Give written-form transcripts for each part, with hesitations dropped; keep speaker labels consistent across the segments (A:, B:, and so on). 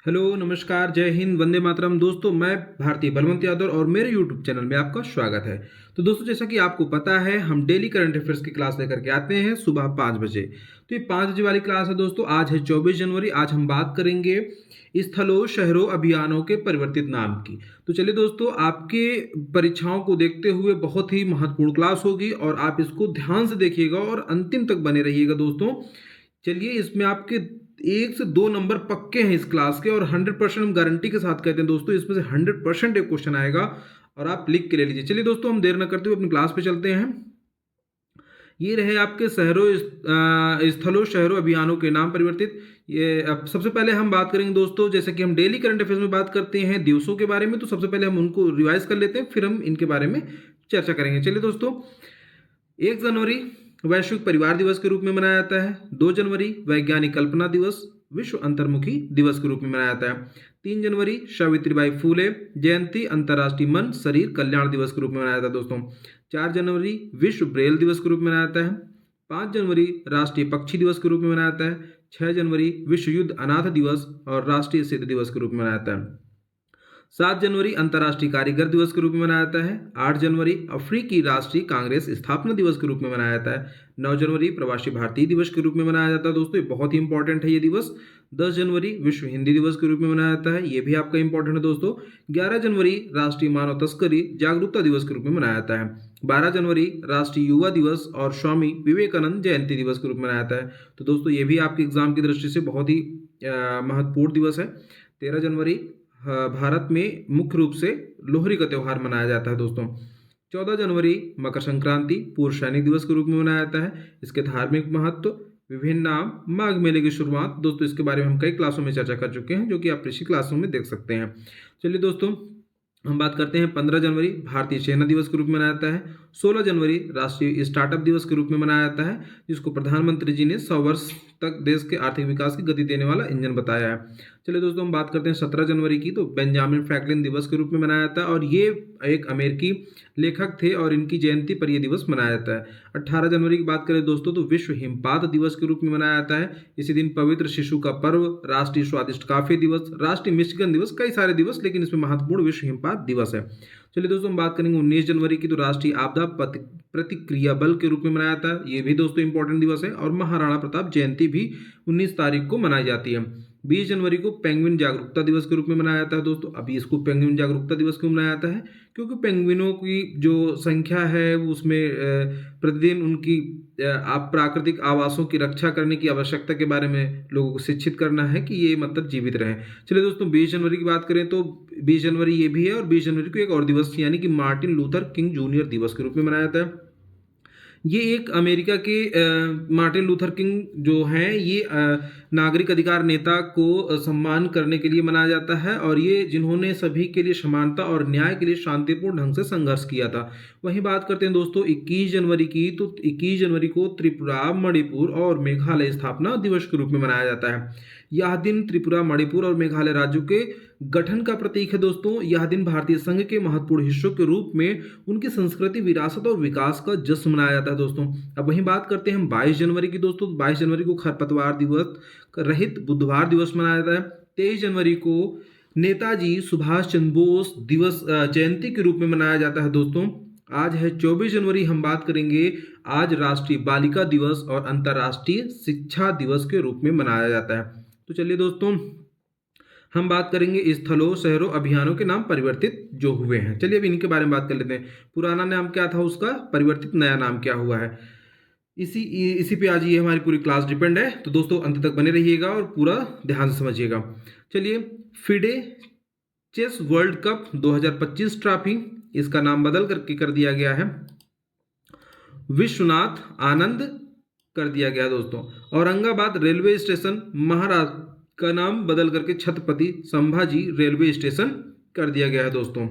A: Hello, नमस्कार, जय हिंद, वंदे मातरम। दोस्तों, मैं भारतीय बलवंत यादव और मेरे यूट्यूब चैनल में आपका स्वागत है। तो दोस्तों, जैसा कि आपको पता है, हम डेली करंट अफेयर्स की क्लास लेकर के आते हैं सुबह 5 बजे। तो ये 5 बजे वाली क्लास है दोस्तों। आज है 24 जनवरी। आज हम बात करेंगे स्थलों, शहरों, अभियानों के परिवर्तित नाम की। तो चलिए दोस्तों, आपके परीक्षाओं को देखते हुए बहुत ही महत्वपूर्ण क्लास होगी और आप इसको ध्यान से देखिएगा और अंतिम तक बने रहिएगा दोस्तों। चलिए, इसमें आपके 1 से 2 नंबर पक्के हैं इस क्लास के और 100% हम गारंटी के साथ कहते हैं दोस्तों, इसमें से 100% एक क्वेश्चन आएगा और आप लिख के ले लीजिए। चलिए दोस्तों, हम देर न करते हुए अपनी क्लास पे चलते हैं। ये रहे आपके स्थलों, शहरों, अभियानों के नाम परिवर्तित। ये अब सबसे पहले हम बात करेंगे दोस्तों, जैसे कि हम डेली करंट अफेयर्स में बात करते हैं दिवसों के बारे में, तो सबसे पहले हम उनको रिवाइज कर लेते हैं, फिर हम इनके बारे में चर्चा करेंगे। चलिए दोस्तों, 1 जनवरी वैश्विक परिवार दिवस के रूप में मनाया जाता है। 2 जनवरी वैज्ञानिक कल्पना दिवस, विश्व अंतर्मुखी दिवस के रूप में मनाया जाता है। 3 जनवरी सावित्रीबाई फूले जयंती, अंतर्राष्ट्रीय मन शरीर कल्याण दिवस के रूप में मनाया जाता है दोस्तों। 4 जनवरी विश्व ब्रेल दिवस के रूप में मनाया जाता है। 5 जनवरी राष्ट्रीय पक्षी दिवस के रूप में मनाया जाता है। 6 जनवरी विश्व युद्ध अनाथ दिवस और राष्ट्रीय सिद्ध दिवस के रूप में मनाया जाता है। 7 जनवरी अंतर्राष्ट्रीय कारीगर दिवस के रूप में मनाया जाता है। 8 जनवरी अफ्रीकी राष्ट्रीय कांग्रेस स्थापना दिवस के रूप में मनाया जाता है। 9 जनवरी प्रवासी भारतीय दिवस के रूप में मनाया जाता है दोस्तों, ये बहुत ही इंपॉर्टेंट है ये दिवस। 10 जनवरी विश्व हिंदी दिवस के रूप में मनाया जाता है, ये भी आपका इंपॉर्टेंट है दोस्तों। 11 जनवरी राष्ट्रीय मानव तस्करी जागरूकता दिवस के रूप में मनाया जाता है। 12 जनवरी राष्ट्रीय युवा दिवस और स्वामी विवेकानंद जयंती दिवस के रूप में मनाया जाता है। तो दोस्तों, ये भी आपके एग्जाम की दृष्टि से बहुत ही महत्वपूर्ण दिवस है। 13 जनवरी भारत में मुख्य रूप से लोहड़ी का त्यौहार मनाया जाता है दोस्तों। 14 जनवरी मकर संक्रांति पूर्व सैनिक दिवस के रूप में मनाया जाता है। इसके धार्मिक महत्व, विभिन्न नाम, माघ मेले की शुरुआत, दोस्तों इसके बारे में हम कई क्लासों में चर्चा कर चुके हैं, जो कि आप पिछली क्लासों में देख सकते हैं। चलिए दोस्तों, हम बात करते हैं 15 जनवरी भारतीय सेना दिवस के रूप में मनाया जाता है। 16 जनवरी राष्ट्रीय स्टार्टअप दिवस के रूप में मनाया जाता है, जिसको प्रधानमंत्री जी ने 100 वर्ष तक देश के आर्थिक विकास की गति देने वाला इंजन बताया है। चलिए दोस्तों, हम बात करते हैं 17 जनवरी की, तो बेंजामिन फ्रैंकलिन दिवस के रूप में मनाया जाता है और ये एक अमेरिकी लेखक थे और इनकी जयंती पर यह दिवस मनाया जाता है। 18 जनवरी की बात करें दोस्तों, तो विश्व हिमपात दिवस के रूप में मनाया जाता है। इसी दिन पवित्र शिशु का पर्व, राष्ट्रीय स्वादिष्ट काफी दिवस, राष्ट्रीय मिष्टिगन दिवस, कई सारे दिवस, लेकिन इसमें महत्वपूर्ण विश्व हिमपात दिवस है। चलिए दोस्तों, हम बात करेंगे 19 जनवरी की, तो राष्ट्रीय आपदा प्रतिक्रिया बल के रूप में मनाया जाता है, ये भी दोस्तों इंपॉर्टेंट दिवस है। और महाराणा प्रताप जयंती भी 19 तारीख को मनाई जाती है। 20 जनवरी को पेंगुइन जागरूकता दिवस के रूप में मनाया जाता है दोस्तों। अभी इसको पेंगुइन जागरूकता दिवस क्यों मनाया जाता है? क्योंकि पेंगुइनों की जो संख्या है उसमें प्रतिदिन उनकी आप प्राकृतिक आवासों की रक्षा करने की आवश्यकता के बारे में लोगों को शिक्षित करना है कि ये मतलब जीवित रहें। चलिए दोस्तों, 20 जनवरी की बात करें तो 20 जनवरी ये भी है और 20 जनवरी को एक और दिवस यानी कि मार्टिन लूथर किंग जूनियर दिवस के रूप में मनाया जाता है। ये एक अमेरिका के मार्टिन लूथर किंग जो हैं, ये नागरिक अधिकार नेता को सम्मान करने के लिए मनाया जाता है और ये जिन्होंने सभी के लिए समानता और न्याय के लिए शांतिपूर्ण ढंग से संघर्ष किया था। वहीं बात करते हैं दोस्तों 21 जनवरी की, तो 21 जनवरी को त्रिपुरा, मणिपुर और मेघालय स्थापना दिवस के रूप में मनाया जाता है। यह दिन त्रिपुरा, मणिपुर और मेघालय राज्यों के गठन का प्रतीक है दोस्तों। यह दिन भारतीय संघ के महत्वपूर्ण हिस्सों के रूप में उनकी संस्कृति, विरासत और विकास का जश्न मनाया जाता है दोस्तों। अब वहीं बात करते हैं हम 22 जनवरी की दोस्तों। 22 जनवरी को खरपतवार दिवस रहित बुधवार दिवस मनाया जाता है। 23 जनवरी को नेताजी सुभाष चंद्र बोस दिवस जयंती के रूप में मनाया जाता है दोस्तों। आज है 24 जनवरी, हम बात करेंगे आज राष्ट्रीय बालिका दिवस और अंतर्राष्ट्रीय शिक्षा दिवस के रूप में मनाया जाता है। तो चलिए दोस्तों, हम बात करेंगे स्थलों, शहरों, अभियानों के नाम परिवर्तित जो हुए हैं। चलिए अब इनके बारे में बात कर लेते हैं। पुराना नाम क्या था उसका, परिवर्तित नया नाम क्या हुआ है, इसी पे आज ये हमारी पूरी क्लास डिपेंड है। तो दोस्तों, अंत तक बने रहिएगा और पूरा ध्यान से समझिएगा। चलिए, FIDE chess world cup 2025 trophy, इसका नाम बदल करके कर दिया गया है विश्वनाथ आनंद कर दिया गया दोस्तों। औरंगाबाद रेलवे स्टेशन महाराष्ट्र का नाम बदल करके छत्रपति संभाजी रेलवे स्टेशन कर दिया गया है दोस्तों।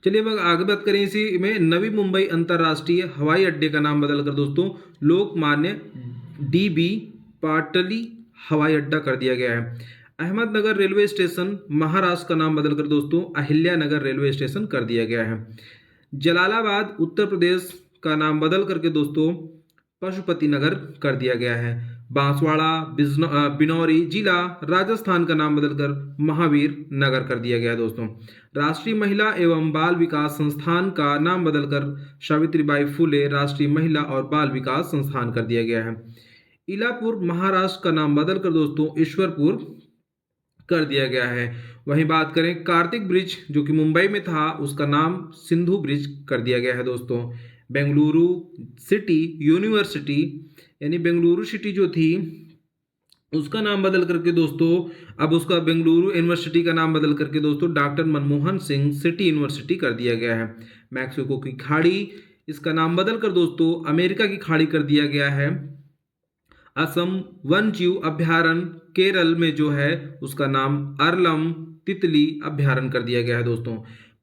A: चलिए अब आगे बात करें इसी में, नवी मुंबई अंतर्राष्ट्रीय हवाई अड्डे का नाम बदलकर दोस्तों लोकमान्य DB पाटली हवाई अड्डा कर दिया गया है। अहमदनगर रेलवे स्टेशन महाराष्ट्र का नाम बदलकर दोस्तों अहिल्या नगर रेलवे स्टेशन कर दिया गया है। जलालाबाद उत्तर प्रदेश का नाम बदल करके दोस्तों पशुपति नगर कर दिया गया है। बांसवाड़ा बिनौरी जिला राजस्थान का नाम बदलकर महावीर नगर कर दिया गया है दोस्तों। राष्ट्रीय महिला एवं बाल विकास संस्थान का नाम बदलकर सावित्रीबाई फुले राष्ट्रीय महिला और बाल विकास संस्थान कर दिया गया है। इलापुर महाराष्ट्र का नाम बदलकर दोस्तों ईश्वरपुर कर दिया गया है। वहीं बात करें कार्तिक ब्रिज जो कि मुंबई में था, उसका नाम सिंधु ब्रिज कर दिया गया है दोस्तों। बेंगलुरु सिटी यूनिवर्सिटी यानी बेंगलुरु सिटी जो थी उसका नाम बदल करके दोस्तों अब उसका बेंगलुरु यूनिवर्सिटी का नाम बदल करके दोस्तों doctor Manmohan Singh city university कर दिया गया है। मैक्सिको की खाड़ी इसका नाम बदल कर दोस्तों अमेरिका की खाड़ी कर दिया गया है। असम वन्यजीव अभ्यारण्य केरल में जो है उसका नाम अरलम तितली अभ्यारण्य कर दिया गया है दोस्तों।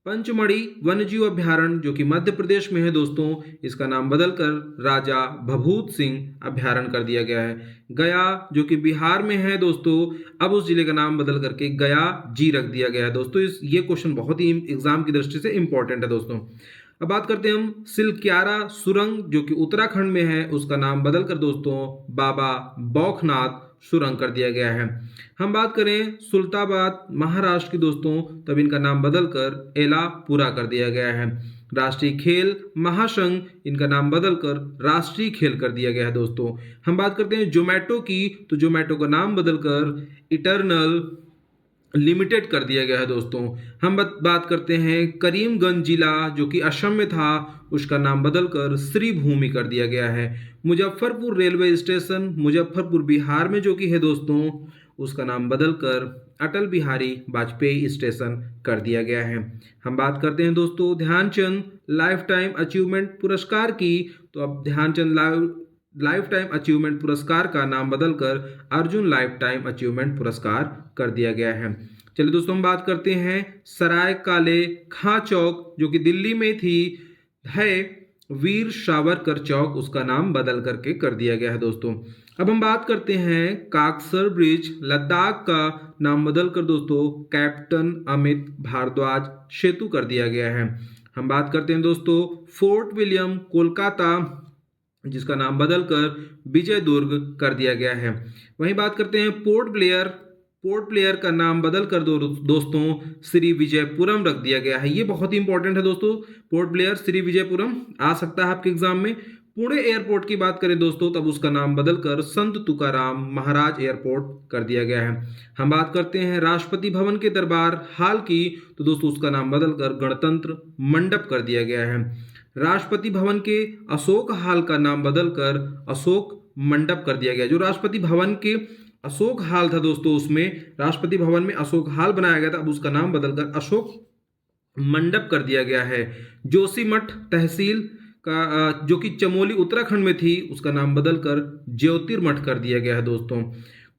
A: पंचमढ़ी वन्यजीव अभ्यारण्य जो कि मध्य प्रदेश में है दोस्तों, इसका नाम बदलकर राजा भभूत सिंह अभ्यारण्य कर दिया गया है। गया जो कि बिहार में है दोस्तों, अब उस जिले का नाम बदल करके गया जी रख दिया गया है दोस्तों। ये क्वेश्चन बहुत ही एग्जाम की दृष्टि से इंपॉर्टेंट है दोस्तों। अब बात करते हैं हम सिलक्यारा सुरंग जो कि उत्तराखंड में है, उसका नाम बदलकर दोस्तों बाबा बौखनाथ सुरंग कर दिया गया है। हम बात करें सुल्ताबाद महाराष्ट्र की दोस्तों, तब इनका नाम बदलकर एलापुरा कर दिया गया है। राष्ट्रीय खेल महासंघ इनका नाम बदलकर राष्ट्रीय खेल कर दिया गया है दोस्तों। हम बात करते हैं जोमेटो की, तो जोमेटो का नाम बदलकर इटरनल लिमिटेड कर दिया गया है दोस्तों। हम बात करते हैं करीमगंज जिला जो कि असम में था, उसका नाम बदलकर श्रीभूमि कर दिया गया है। मुजफ्फरपुर रेलवे स्टेशन मुजफ्फरपुर बिहार में जो कि है दोस्तों, उसका नाम बदलकर अटल बिहारी वाजपेयी स्टेशन कर दिया गया है। हम बात करते हैं दोस्तों ध्यानचंद लाइफ टाइम अचीवमेंट पुरस्कार की, तो अब ध्यानचंद लाइफ टाइम अचीवमेंट पुरस्कार का नाम बदलकर अर्जुन लाइफ टाइम अचीवमेंट पुरस्कार कर दिया गया है। चलिए दोस्तों हम बात करते हैं सराय काले खां चौक जो कि दिल्ली में थी है वीर सावरकर चौक, उसका नाम बदल करके कर दिया गया है दोस्तों। अब हम बात करते हैं काकसर ब्रिज लद्दाख का नाम बदल कर दोस्तों कैप्टन अमित भारद्वाज सेतु कर दिया गया है। हम बात करते हैं दोस्तों फोर्ट विलियम कोलकाता जिसका नाम बदलकर विजय दुर्ग कर दिया गया है। वहीं बात करते हैं पोर्ट ब्लेयर का नाम बदलकर दोस्तों श्री विजयपुरम रख दिया गया है। ये बहुत ही इंपॉर्टेंट है दोस्तों, पोर्ट ब्लेयर श्री विजयपुरम आ सकता है आपके एग्जाम में। पुणे एयरपोर्ट की बात करें दोस्तों, तब उसका नाम बदलकर संत तुकाराम महाराज एयरपोर्ट कर दिया गया है। हम बात करते हैं राष्ट्रपति भवन के दरबार हाल की, तो दोस्तों उसका नाम बदलकर गणतंत्र मंडप कर दिया गया है। राष्ट्रपति भवन के अशोक हाल का नाम बदलकर अशोक मंडप कर दिया गया। जो राष्ट्रपति भवन के अशोक हाल था दोस्तों, उसमें राष्ट्रपति भवन में अशोक हाल बनाया गया था, अब उसका नाम बदलकर अशोक मंडप कर दिया गया है। जोशीमठ तहसील का जो कि चमोली उत्तराखंड में थी, उसका नाम बदलकर ज्योतिर्मठ कर दिया गया है दोस्तों।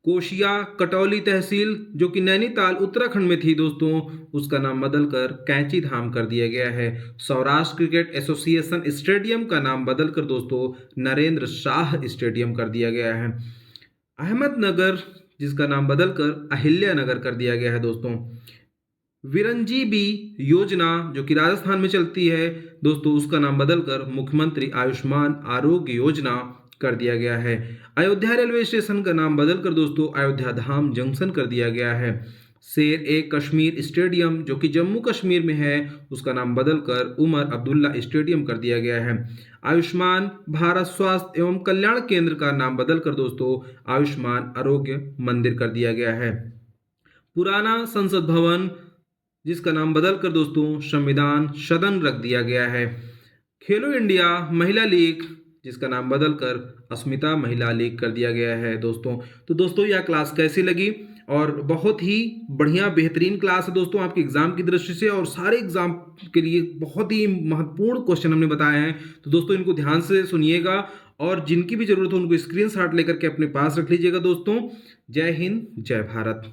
A: कोशिया कटौली तहसील जो कि नैनीताल उत्तराखंड में थी दोस्तों, उसका नाम बदलकर कैंची धाम कर दिया गया है। सौराष्ट्र क्रिकेट एसोसिएशन स्टेडियम का नाम बदलकर दोस्तों नरेंद्र शाह स्टेडियम कर दिया गया है। अहमदनगर जिसका नाम बदलकर अहिल्या नगर कर दिया गया है दोस्तों। विरंजीबी योजना जो कि राजस्थान में चलती है दोस्तों, उसका नाम बदलकर मुख्यमंत्री आयुष्मान आरोग्य योजना कर दिया गया है। अयोध्या रेलवे स्टेशन का नाम बदलकर दोस्तों अयोध्या धाम जंक्शन कर दिया गया है। शेर ए कश्मीर स्टेडियम जो कि जम्मू कश्मीर में है, उसका नाम बदलकर उमर अब्दुल्ला स्टेडियम कर दिया गया है। आयुष्मान भारत स्वास्थ्य एवं कल्याण केंद्र का नाम बदलकर दोस्तों आयुष्मान आरोग्य मंदिर कर दिया गया है। पुराना संसद भवन जिसका नाम बदलकर दोस्तों संविधान सदन रख दिया गया है। खेलो इंडिया महिला लीग जिसका नाम बदलकर अस्मिता महिला लीग कर दिया गया है दोस्तों। तो दोस्तों यह क्लास कैसी लगी, और बहुत ही बढ़िया बेहतरीन क्लास है दोस्तों आपके एग्जाम की दृष्टि से, और सारे एग्जाम के लिए बहुत ही महत्वपूर्ण क्वेश्चन हमने बताए हैं। तो दोस्तों इनको ध्यान से सुनिएगा, और जिनकी भी जरूरत हो उनको स्क्रीनशॉट लेकर के अपने पास रख लीजिएगा दोस्तों। जय हिंद जय भारत।